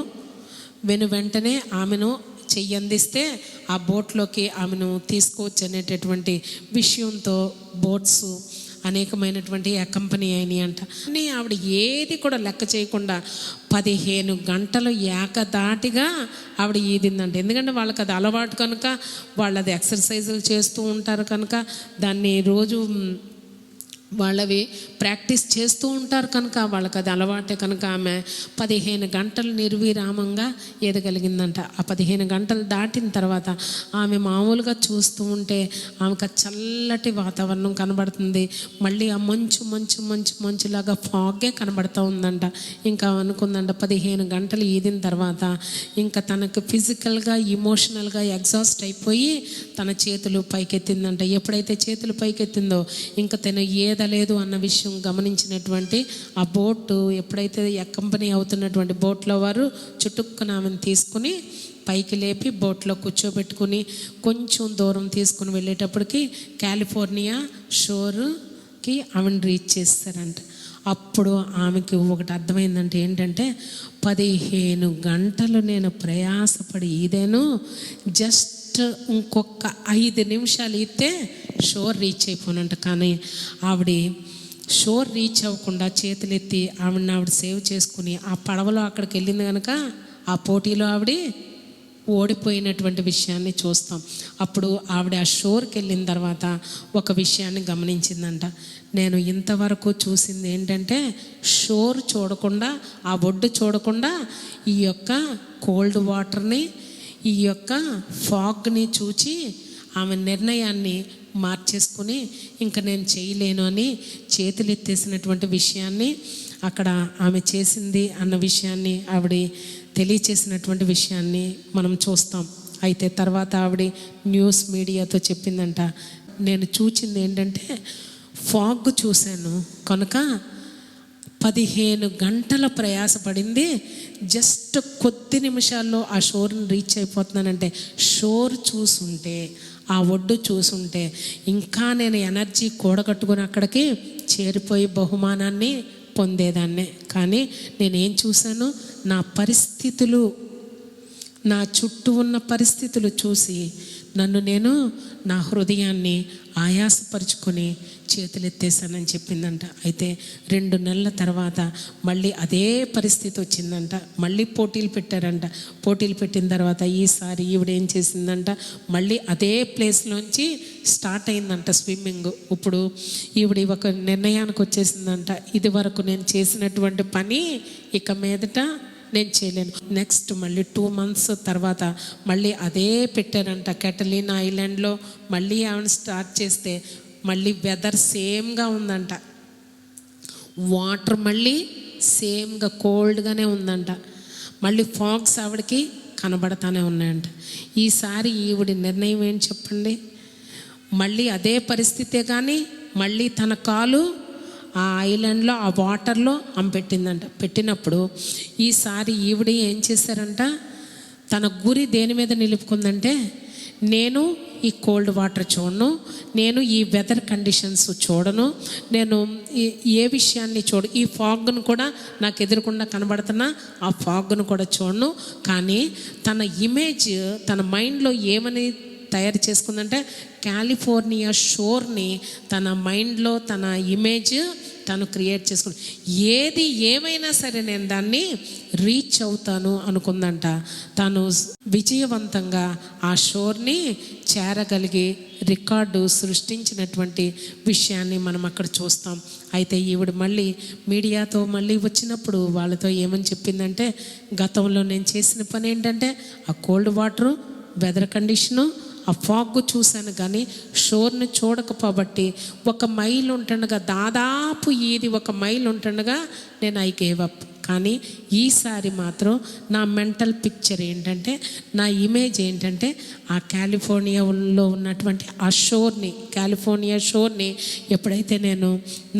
వెంటనే ఆమెను చెయ్యందిస్తే ఆ బోట్లోకి ఆమెను తీసుకోవచ్చు అనేటటువంటి విషయంతో బోట్స్ అనేకమైనటువంటి కంపెనీ అయినాయి అంట. కానీ ఆవిడ ఏది కూడా లెక్క చేయకుండా 15 గంటలు ఏకదాటిగా ఆవిడ ఈదిందంట. ఎందుకంటే వాళ్ళకి అది అలవాటు కనుక, వాళ్ళది ఎక్సర్సైజులు చేస్తూ ఉంటారు కనుక, దాన్ని రోజు వాళ్ళవి ప్రాక్టీస్ చేస్తూ ఉంటారు కనుక వాళ్ళకి అది అలవాటే కనుక ఆమె 15 గంటలు నిర్విరామంగా ఈదగలిగిందంట. ఆ 15 గంటలు దాటిన తర్వాత ఆమె మామూలుగా చూస్తూ ఉంటే ఆమెకు చల్లటి వాతావరణం కనబడుతుంది. మళ్ళీ ఆ మంచులాగా ఫాగే కనబడుతూ ఉందంట. ఇంకా అనుకుందంట 15 గంటలు ఈదిన తర్వాత ఇంకా తనకు ఫిజికల్గా ఎమోషనల్గా ఎగ్జాస్ట్ అయిపోయి తన చేతులు పైకెత్తిందంట. ఎప్పుడైతే చేతులు పైకెత్తిందో ఇంకా తను లేదు అన్న విషయం గమనించినటువంటి ఆ బోటు ఎప్పుడైతే కంపెనీ అవుతున్నటువంటి బోట్లో వారు చుట్టుక్కున ఆమెను తీసుకుని పైకి లేపి బోట్లో కూర్చోబెట్టుకుని కొంచెం దూరం తీసుకుని వెళ్ళేటప్పటికి కాలిఫోర్నియా షోర్కి ఆమెను రీచ్ చేస్తారంట. అప్పుడు ఆమెకి ఒకటి అర్థమైందంటే ఏంటంటే 15 గంటలు నేను ప్రయాసపడి ఇదేను జస్ట్ ఇంకొక 5 నిమిషాలు ఇస్తే షోర్ రీచ్ అయిపోనంట. కానీ ఆవిడ షోర్ రీచ్ అవ్వకుండా చేతులెత్తి ఆవిడ సేవ్ చేసుకుని ఆ పడవలో అక్కడికి వెళ్ళింది కనుక ఆ పోటీలో ఆవిడ ఓడిపోయినటువంటి విషయాన్ని చూస్తాం. అప్పుడు ఆవిడ ఆ షోర్కి వెళ్ళిన తర్వాత ఒక విషయాన్ని గమనించిందంట. నేను ఇంతవరకు చూసింది ఏంటంటే షోర్ చూడకుండా, ఆ ఒడ్డు చూడకుండా ఈ యొక్క కోల్డ్ వాటర్ని, ఈ యొక్క ఫాగ్ని చూచి ఆమె నిర్ణయాన్ని మార్చేసుకుని ఇంకా నేను చేయలేను అని చేతులు ఎత్తేసినటువంటి విషయాన్ని అక్కడ ఆమె చేసింది అన్న విషయాన్ని ఆవిడ తెలియచేసినటువంటి విషయాన్ని మనం చూస్తాం. అయితే తర్వాత ఆవిడ న్యూస్ మీడియాతో చెప్పిందంట, నేను చూచింది ఏంటంటే ఫాగ్ చూశాను కనుక 15 గంటల ప్రయాసపడింది, జస్ట్ కొద్ది నిమిషాల్లో ఆ షోర్ని రీచ్ అయిపోతున్నానంటే, షోర్ చూసుంటే, ఆ ఒడ్డు చూసుంటే ఇంకా నేను ఎనర్జీ కూడగట్టుకుని అక్కడికి చేరిపోయి బహుమానాన్ని పొందేదాన్నే. కానీ నేనేం చూశాను, నా పరిస్థితులు, నా చుట్టూ ఉన్న పరిస్థితులు చూసి నేను నా హృదయాన్ని ఆయాసపరుచుకొని చేతులెత్తేసానని చెప్పిందంట. అయితే 2 నెలల తర్వాత మళ్ళీ అదే పరిస్థితి వచ్చిందంట. మళ్ళీ పోటీలు పెట్టారంట. పోటీలు పెట్టిన తర్వాత ఈసారి ఈవిడ ఏం చేసిందంట, మళ్ళీ అదే ప్లేస్లోంచి స్టార్ట్ అయిందంట స్విమ్మింగ్. ఇప్పుడు ఈవిడ ఒక నిర్ణయానికి వచ్చేసిందంట, ఇది వరకు నేను చేసినటువంటి పని ఇక మీదట నేను చేయలేను. నెక్స్ట్ మళ్ళీ 2 months తర్వాత మళ్ళీ అదే పెట్టారంట కెటలిన్ ఐలాండ్లో. మళ్ళీ ఆవిడ స్టార్ట్ చేస్తే మళ్ళీ వెదర్ సేమ్గా ఉందంట, వాటర్ మళ్ళీ సేమ్గా కోల్డ్గానే ఉందంట, మళ్ళీ ఫాగ్స్ ఆవిడకి కనబడతానే ఉన్నాయంట. ఈసారి ఈవిడ నిర్ణయం ఏంటి చెప్పండి, మళ్ళీ అదే పరిస్థితే కానీ మళ్ళీ తన కాలు ఆ ఐలాండ్లో ఆ వాటర్లో ఆమె పెట్టిందంట. పెట్టినప్పుడు ఈసారి ఈవిడ ఏం చేశారంట, తన గురి దేని మీద నిలుపుకుందంటే, నేను ఈ కోల్డ్ వాటర్ చూడను, నేను ఈ వెదర్ కండిషన్స్ చూడను, నేను ఏ విషయాన్ని ఈ ఫాగ్ను కూడా నాకు ఎదురకుండా కనబడుతున్నా ఆ ఫాగ్ను కూడా చూడను. కానీ తన ఇమేజ్ తన మైండ్లో ఏమని తయారు చేసుకుందంటే, కాలిఫోర్నియా షోర్ని తన మైండ్లో తన ఇమేజ్ తను క్రియేట్ చేసుకుని, ఏది ఏమైనా సరే నేను దాన్ని రీచ్ అవుతాను అనుకుందంట. తను విజయవంతంగా ఆ షోర్ని చేరగలిగి రికార్డు సృష్టించినటువంటి విషయాన్ని మనం అక్కడ చూస్తాం. అయితే ఈవిడ మళ్ళీ మీడియాతో మళ్ళీ వచ్చినప్పుడు వాళ్ళతో ఏమని చెప్పిందంటే, గతంలో నేను చేసిన పని ఏంటంటే ఆ కోల్డ్ వాటరు, వెదర్ కండిషను, ఆ ఫాగ్ చూశాను కానీ షోర్ని చూడకపోబట్టి 1 మైల్ ఉంటుండగా, దాదాపు ఇది 1 మైల్ ఉంటుండగా నేను ఐ గేవ్ అప్. కానీ ఈసారి మాత్రం నా మెంటల్ పిక్చర్ ఏంటంటే, నా ఇమేజ్ ఏంటంటే, ఆ కాలిఫోర్నియాలో ఉన్నటువంటి ఆ షోర్ని, కాలిఫోర్నియా షోర్ని ఎప్పుడైతే నేను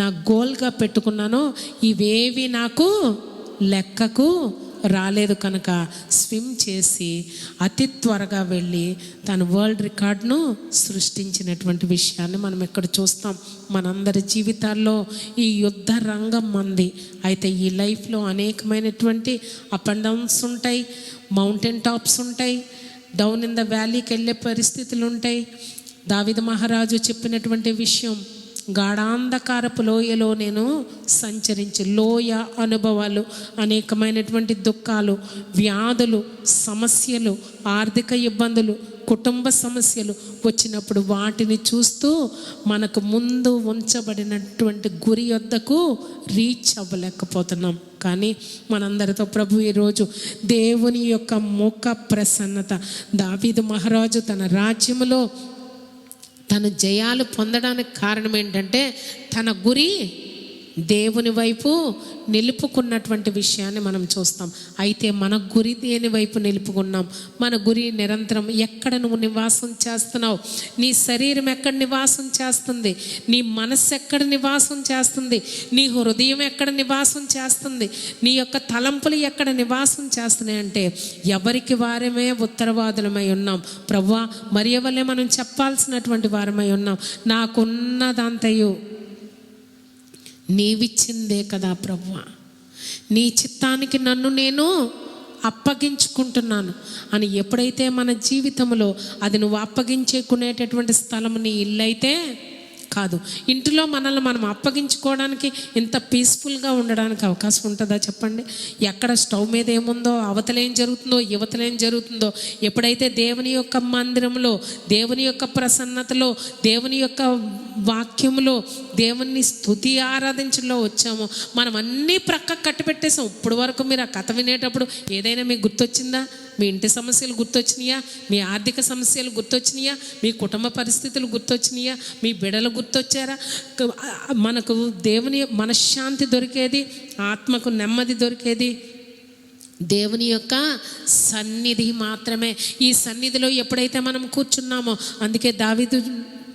నా గోల్గా పెట్టుకున్నానో ఇవేవి నాకు లెక్కకు రాలేదు కనుక స్విమ్ చేసి అతి త్వరగా వెళ్ళి తన వరల్డ్ రికార్డును సృష్టించినటువంటి విషయాన్ని మనం ఇక్కడ చూస్తాం. మనందరి జీవితాల్లో ఈ యుద్ధ రంగం మంది. అయితే ఈ లైఫ్లో అనేకమైనటువంటి అప్ అండ్ డౌన్స్ ఉంటాయి, మౌంటైన్ టాప్స్ ఉంటాయి, డౌన్ ఇన్ ద వ్యాలీకి వెళ్ళే పరిస్థితులు ఉంటాయి. దావీదు మహారాజు చెప్పినటువంటి విషయం, గాఢాంధకారపు లోయలో నేను సంచరించి, లోయ అనుభవాలు, అనేకమైనటువంటి దుఃఖాలు, వ్యాధులు, సమస్యలు, ఆర్థిక ఇబ్బందులు, కుటుంబ సమస్యలు వచ్చినప్పుడు వాటిని చూస్తూ మనకు ముందు ఉంచబడినటువంటి గురి వద్దకు రీచ్ అవ్వలేకపోతున్నాం. కానీ మనందరితో ప్రభు ఈరోజు దేవుని యొక్క ముఖ ప్రసన్నత, దావీదు మహారాజు తన రాజ్యములో తన జయాలు పొందడానికి కారణం ఏంటంటే తన గురి దేవుని వైపు నిలుపుకున్నటువంటి విషయాన్ని మనం చూస్తాం. అయితే మన గురి దేని వైపు నిలుపుకున్నాం? మన గురి నిరంతరం ఎక్కడ నువ్వు నివాసం చేస్తున్నావు? నీ శరీరం ఎక్కడ నివాసం చేస్తుంది? నీ మనస్సు ఎక్కడ నివాసం చేస్తుంది? నీ హృదయం ఎక్కడ నివాసం చేస్తుంది? నీ యొక్క తలంపులు ఎక్కడ నివాసం చేస్తున్నాయి అంటే, ఎవరికి వారమే ఉత్తరవాదులమై ఉన్నాం. ప్రభువా, మరియ వల్లే మనం చెప్పాల్సినటువంటి వారమై ఉన్నాం. నాకున్నదంతయు నీవిచ్చిందే కదా ప్రభువా, నీ చిత్తానికి నన్ను నేను అప్పగించుకుంటున్నాను అని ఎప్పుడైతే మన జీవితంలో అది నువ్వు అప్పగించుకునేటటువంటి స్థలం నీ ఇల్లు అయితే కాదు. ఇంటిలో మనల్ని మనం అప్పగించుకోవడానికి ఇంత పీస్ఫుల్గా ఉండడానికి అవకాశం ఉంటుందా చెప్పండి? ఎక్కడ స్టవ్ మీద ఏముందో, అవతలేం జరుగుతుందో, యువతలేం జరుగుతుందో, ఎప్పుడైతే దేవుని యొక్క మందిరంలో, దేవుని యొక్క ప్రసన్నతలో, దేవుని యొక్క వాక్యంలో, దేవుని స్తుతి ఆరాధించడంలో వచ్చామో మనం అన్నీ ప్రక్కకు కట్టిపెట్టేసాం. ఇప్పుడు వరకు మీరు ఆ కథ వినేటప్పుడు ఏదైనా మీకు గుర్తొచ్చిందా? మీ ఇంటి సమస్యలు గుర్తొచ్చినాయా? మీ ఆర్థిక సమస్యలు గుర్తొచ్చినాయా? మీ కుటుంబ పరిస్థితులు గుర్తొచ్చినాయా? మీ బిడ్డలు గుర్తొచ్చారా? మనకు దేవుని మనశ్శాంతి దొరికేది, ఆత్మకు నెమ్మది దొరికేది దేవుని యొక్క సన్నిధి మాత్రమే. ఈ సన్నిధిలో ఎప్పుడైతే మనం కూర్చున్నామో, అందుకే దావీదు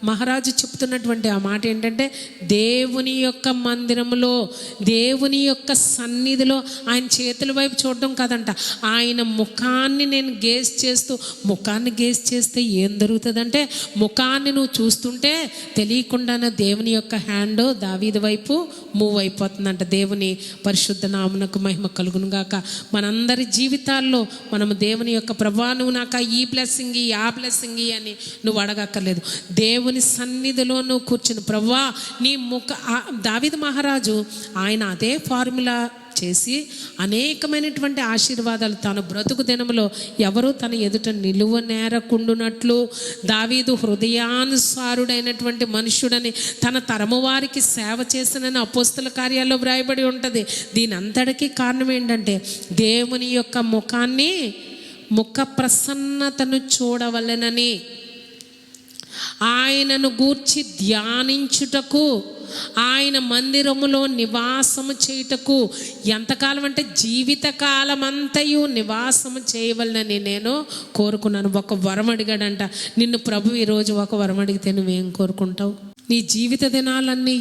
మహారాజు చెప్తున్నటువంటి ఆ మాట ఏంటంటే, దేవుని యొక్క మందిరంలో, దేవుని యొక్క సన్నిధిలో ఆయన చేతుల వైపు చూడడం కాదంట, ఆయన ముఖాన్ని నేను గేజ్ చేస్తూ, ముఖాన్ని గేజ్ చేస్తే ఏం జరుగుతుందంటే, ముఖాన్ని నువ్వు చూస్తుంటే తెలియకుండానే దేవుని యొక్క హ్యాండ్ దావీదు వైపు మూవ్ అయిపోతుందంట. దేవుని పరిశుద్ధ నామమునకు మహిమ కలుగును గాక. మనందరి జీవితాల్లో మనము దేవుని యొక్క ప్రభువా నువ్వు నాకు ఈ బ్లెస్సింగ్ ఆ బ్లెస్సింగ్ అని నువ్వు అడగక్కర్లేదు. దేవుని సన్నిధిలో నువ్వు కూర్చుని ప్రభువా నీ ముఖ, దావీదు మహారాజు ఆయన అదే ఫార్ములా చేసి అనేకమైనటువంటి ఆశీర్వాదాలు తన బ్రతుకు దినములో ఎవరు తన ఎదుట నిలువ నేరకుండునట్లు దావీదు హృదయానుసారుడైనటువంటి మనుష్యుడని తన తరము వారికి సేవ చేసినని అపోస్తల కార్యాల్లో వ్రాయబడి ఉంటుంది. దీని అంతటికీ కారణం ఏంటంటే దేవుని యొక్క ముఖాన్ని, ముఖ ప్రసన్నతను చూడవలెనని, ఆయనను గూర్చి ధ్యానించుటకు, ఆయన మందిరములో నివాసము చేయుటకు, ఎంతకాలం అంటే జీవితకాలం అంతయు నివాసము చేయవలనని నేను కోరుకున్నాను. ఒక వరం అడిగాడంట. నిన్ను ప్రభు ఈరోజు ఒక వరం అడిగితే నువ్వేం కోరుకుంటావు? నీ జీవిత దినాలన్నీ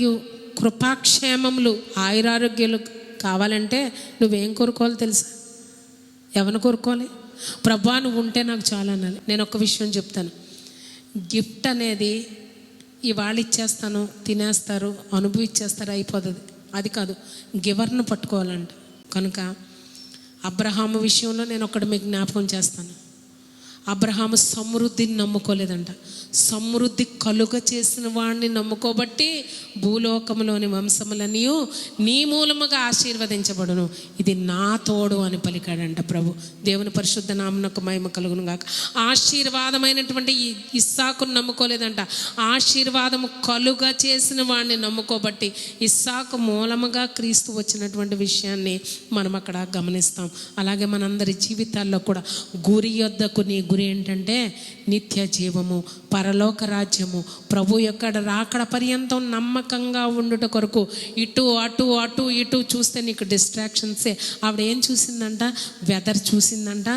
కృపాక్షేమములు, ఆయురారోగ్యాలు కావాలంటే నువ్వేం కోరుకోవాలి తెలుసా? ఎవరిని కోరుకోవాలి? ప్రభా నువ్వు ఉంటే నాకు చాలా అనాలి. నేను ఒక విషయం చెప్తాను. గిఫ్ట్ అనేది ఇవాళ ఇచ్చేస్తాను, తినేస్తారు, అనుభవించేస్తారు, అయిపోతుంది. అది కాదు, గివర్ను పట్టుకోవాలంట. కనుక అబ్రహాము విషయంలో నేను ఒకటి మీకు జ్ఞాపకం చేస్తాను. అబ్రహాము సమృద్ధిని నమ్ముకోలేదంట, సమృద్ధి కలుగ చేసిన వాడిని నమ్ముకోబట్టి భూలోకంలోని వంశములన్నీ నీ మూలముగా ఆశీర్వదించబడును, ఇది నా తోడు అని పలికాడంట ప్రభు. దేవుని పరిశుద్ధ నామమునకు మహిమ కలుగును గాక. ఆశీర్వాదమైనటువంటి ఇస్సాకును నమ్ముకోలేదంట, ఆశీర్వాదము కలుగ చేసిన వాడిని నమ్ముకోబట్టి ఇస్సాకు మూలముగా క్రీస్తు వచ్చినటువంటి విషయాన్ని మనం అక్కడ గమనిస్తాం. అలాగే మనందరి జీవితాల్లో కూడా గురి యొద్దకు, నీ గురి ఏంటంటే నిత్య జీవము, పరలోక రాజ్యము, ప్రభు యొక్క రాకడ పర్యంతం నమ్మకంగా ఉండుట కొరకు. ఇటు అటు అటు ఇటు చూస్తే నీకు డిస్ట్రాక్షన్సే. ఆవిడ ఏం చూసిందంట? వెదర్ చూసిందంట,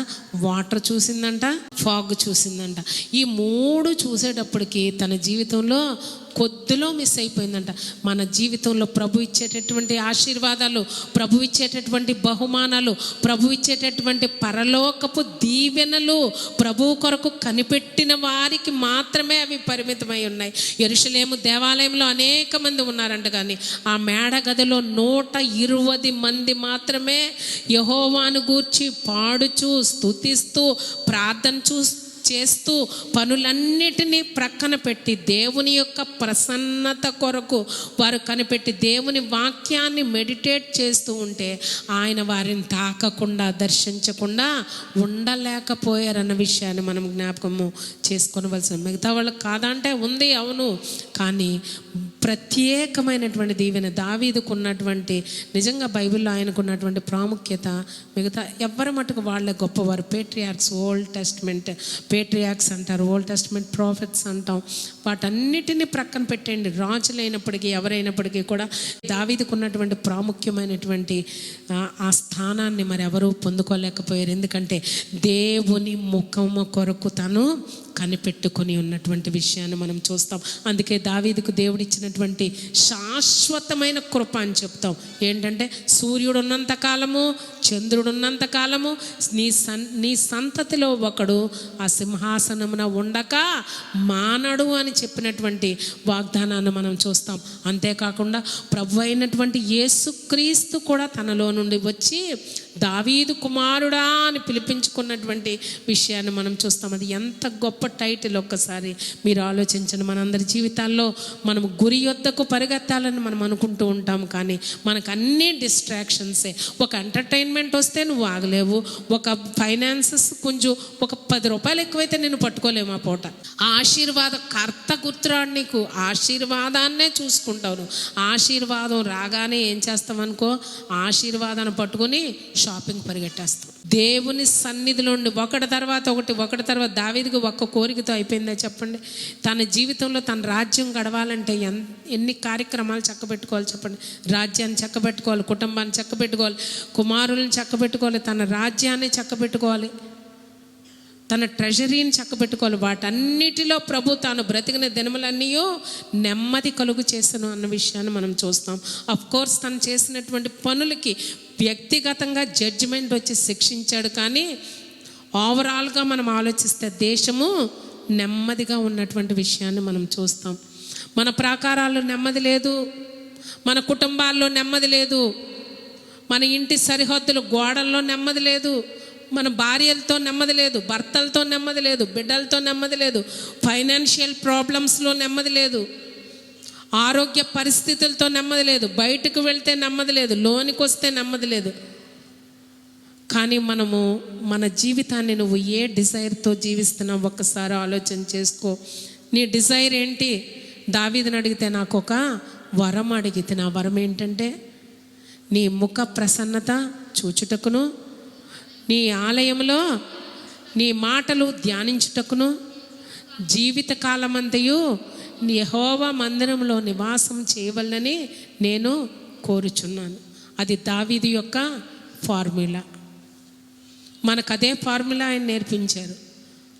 వాటర్ చూసిందంట, ఫాగ్ చూసిందంట. ఈ మూడు చూసేటప్పటికి తన జీవితంలో కొద్దిలో మిస్ అయిపోయిందంట. మన జీవితంలో ప్రభు ఇచ్చేటటువంటి ఆశీర్వాదాలు, ప్రభు ఇచ్చేటటువంటి బహుమానాలు, ప్రభు ఇచ్చేటటువంటి పరలోకపు దీవెనలు ప్రభు కొరకు కనిపెట్టిన వారికి మాత్రమే అవి పరిమితమై ఉన్నాయి. యెరూషలేము దేవాలయంలో అనేక మంది ఉన్నారంట, కానీ ఆ మేడ గదిలో 120 మంది మాత్రమే యెహోవాను గూర్చి పాడుచూ, స్తుతిస్తూ, ప్రార్థన చేస్తూ, పనులన్నిటినీ ప్రక్కన పెట్టి దేవుని యొక్క ప్రసన్నత కొరకు వారు కనిపెట్టి దేవుని వాక్యాన్ని మెడిటేట్ చేస్తూ ఉంటే ఆయన వారిని తాకకుండా, దర్శించకుండా ఉండలేకపోయారన్న విషయాన్ని మనం జ్ఞాపకము చేసుకోవలసిన. మిగతా వాళ్ళకి కాదంటే ఉంది, అవును, కానీ ప్రత్యేకమైనటువంటి దీవెన దావీదుకు ఉన్నటువంటి, నిజంగా బైబిల్లో ఆయనకున్నటువంటి ప్రాముఖ్యత మిగతా ఎవ్వరి మటుకు వాళ్ళే గొప్పవారు. పేట్రియాక్స్, ఓల్డ్ టెస్ట్మెంట్ పేట్రియాక్స్ అంటారు, ఓల్డ్ టెస్ట్మెంట్ ప్రాఫిట్స్ అంటాం. వాటన్నిటిని ప్రక్కన పెట్టండి. రాజులైనప్పటికీ ఎవరైనప్పటికీ కూడా దావీదుకు ఉన్నటువంటి ప్రాముఖ్యమైనటువంటి ఆ స్థానాన్ని మరి ఎవరు పొందుకోలేకపోయారు. ఎందుకంటే దేవుని ముఖము కొరకు తను కనిపెట్టుకొని ఉన్నటువంటి విషయాన్ని మనం చూస్తాం. అందుకే దావీదుకు దేవుడిచ్చినటువంటి శాశ్వతమైన కృప అని చెప్తాం. ఏంటంటే సూర్యుడు ఉన్నంత కాలము, చంద్రుడు ఉన్నంత కాలము నీ సంతతిలో ఒకడు ఆ సింహాసనమున ఉండక మానడు అని చెప్పినటువంటి వాగ్దానాన్ని మనం చూస్తాం. అంతేకాకుండా ప్రభు అయినటువంటి యేసుక్రీస్తు కూడా తనలో నుండి వచ్చి దావీదు కుమారుడా అని పిలిపించుకున్నటువంటి విషయాన్ని మనం చూస్తాం. అది ఎంత గొప్ప టైటిల్ ఒక్కసారి మీరు ఆలోచించండి. మనందరి జీవితాల్లో మనం గురి యొద్దకు పరిగెత్తాలని మనం అనుకుంటూ ఉంటాం, కానీ మనకు అన్ని డిస్ట్రాక్షన్సే. ఒక ఎంటర్టైన్మెంట్ వస్తే నువ్వు ఆగలేవు, ఒక ఫైనాన్సెస్ కొంచెం ఒక 10 రూపాయలు ఎక్కువైతే నేను పట్టుకోలేము ఆ పూట. ఆశీర్వాద కర్త గుర్తురాడు నీకు, ఆశీర్వాదాన్నే చూసుకుంటావు. ఆశీర్వాదం రాగానే ఏం చేస్తావు అనుకో, ఆశీర్వాదాన్ని పట్టుకొని షాపింగ్ పరిగెట్టేస్తాం. దేవుని సన్నిధిలో ఉండి ఒకటి తర్వాత దావీదుకి ఒక్క కోరికతో అయిపోయిందా చెప్పండి? తన జీవితంలో తన రాజ్యం గడవాలంటే ఎన్ని కార్యక్రమాలు చక్కబెట్టుకోవాలి చెప్పండి? రాజ్యాన్ని చక్కబెట్టుకోవాలి, కుటుంబాన్ని చక్కబెట్టుకోవాలి, కుమారులను చక్కబెట్టుకోవాలి, తన రాజ్యాన్ని చక్కబెట్టుకోవాలి, తన ట్రెజరీని చక్కబెట్టుకోవాలి. వాటన్నిటిలో ప్రభు తాను బ్రతికిన దినములన్నీ నెమ్మది కలుగు చేసను అన్న విషయాన్ని మనం చూస్తాం. కోర్స్ తను చేసినటువంటి పనులకి వ్యక్తిగతంగా జడ్జిమెంట్ వచ్చి శిక్షించాడు, కానీ ఓవరాల్గా మనం ఆలోచిస్తే దేశము నెమ్మదిగా ఉన్నటువంటి విషయాన్ని మనం చూస్తాం. మన ప్రాకారాల్లో నెమ్మది లేదు, మన కుటుంబాల్లో నెమ్మది లేదు, మన ఇంటి సరిహద్దులు గోడల్లో నెమ్మది లేదు, మన భార్యలతో నెమ్మది లేదు, భర్తలతో నెమ్మది లేదు, బిడ్డలతో నెమ్మది లేదు, ఫైనాన్షియల్ ప్రాబ్లమ్స్లో నెమ్మది లేదు, ఆరోగ్య పరిస్థితులతో నెమ్మది లేదు, బయటకు వెళ్తే నెమ్మది లేదు, లోనికి వస్తే నెమ్మది లేదు. కానీ మనము మన జీవితాన్ని నువ్వు ఏ డిజైర్తో జీవిస్తున్నావు ఒక్కసారి ఆలోచన చేసుకో. నీ డిజైర్ ఏంటి? దావీదుని అడిగితే నాకు ఒక వరం అడిగితే, నా వరం ఏంటంటే నీ ముఖ ప్రసన్నత చూచుటకును, నీ ఆలయంలో నీ మాటలు ధ్యానించుటకును, జీవితకాలమంతయు యెహోవా మందిరంలో నివాసం చేయవలనని నేను కోరుచున్నాను. అది దావీదు యొక్క ఫార్ములా. మనకు అదే ఫార్ములా ఆయన నేర్పించారు.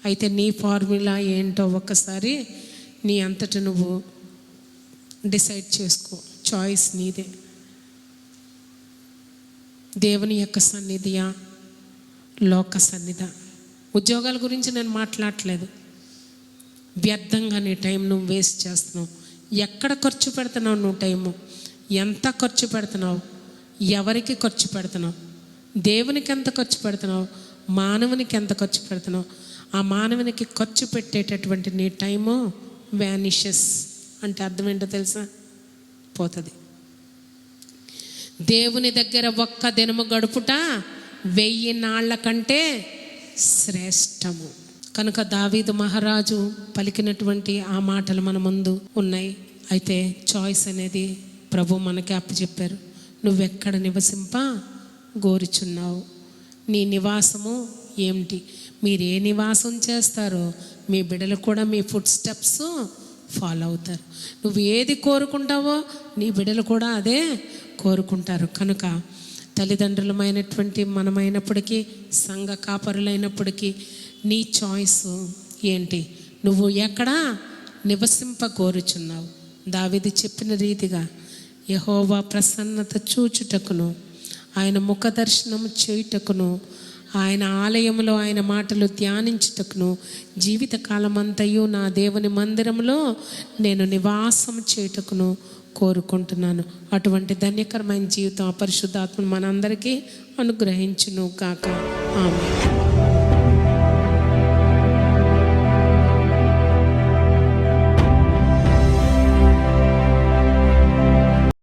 అయితే నీ ఫార్ములా ఏంటో ఒక్కసారి నీ అంతట నువ్వు డిసైడ్ చేసుకో. చాయిస్ నీదే. దేవుని యొక్క సన్నిధియా, లోక సన్నిధ? ఉద్యోగాల గురించి నేను మాట్లాడట్లేదు. వ్యర్థంగా నీ టైం నువ్వు వేస్ట్ చేస్తున్నావు. ఎక్కడ ఖర్చు పెడుతున్నావు నువ్వు టైము? ఎంత ఖర్చు పెడుతున్నావు? ఎవరికి ఖర్చు పెడుతున్నావు? దేవునికి ఎంత ఖర్చు పెడుతున్నావు? మానవునికి ఎంత ఖర్చు పెడుతున్నావు? ఆ మానవునికి ఖర్చు పెట్టేటటువంటి నీ టైము వ్యానిషెస్ అంటే అర్థం ఏంటో తెలుసా? పోతుంది. దేవుని దగ్గర ఒక్క దినము గడుపుట 1000 నాళ్ల కంటే శ్రేష్టము. కనుక దావీదు మహారాజు పలికినటువంటి ఆ మాటలు మన ముందు ఉన్నాయి. అయితే చాయిస్ అనేది ప్రభు మనకి అప్పచెప్పారు. నువ్వెక్కడ నివసింప గోరుచున్నావు? నీ నివాసము ఏమిటి? మీరు ఏ నివాసం చేస్తారో మీ బిడ్డలు కూడా మీ ఫుట్ స్టెప్స్ ఫాలో అవుతారు. నువ్వు ఏది కోరుకుంటావో నీ బిడ్డలు కూడా అదే కోరుకుంటారు. కనుక తల్లిదండ్రులమైనటువంటి మనమైనప్పటికీ, సంఘ కాపరులైనప్పటికీ నీ చాయిస్ ఏంటి? నువ్వు ఎక్కడ నివసింప కోరుచున్నావు? దావీదు చెప్పిన రీతిగా యెహోవా ప్రసన్నత చూచుటకును, ఆయన ముఖ దర్శనము చేయుటకును, ఆయన ఆలయంలో ఆయన మాటలు ధ్యానించుటకును, జీవితకాలమంతయు నా దేవుని మందిరంలో నేను నివాసం చేయుటకును కోరుకుంటున్నాను. అటువంటి ధన్యకరమైన జీవితం ఆ పరిశుద్ధాత్మను మనందరికీ అనుగ్రహించును కాక. ఆమేన్.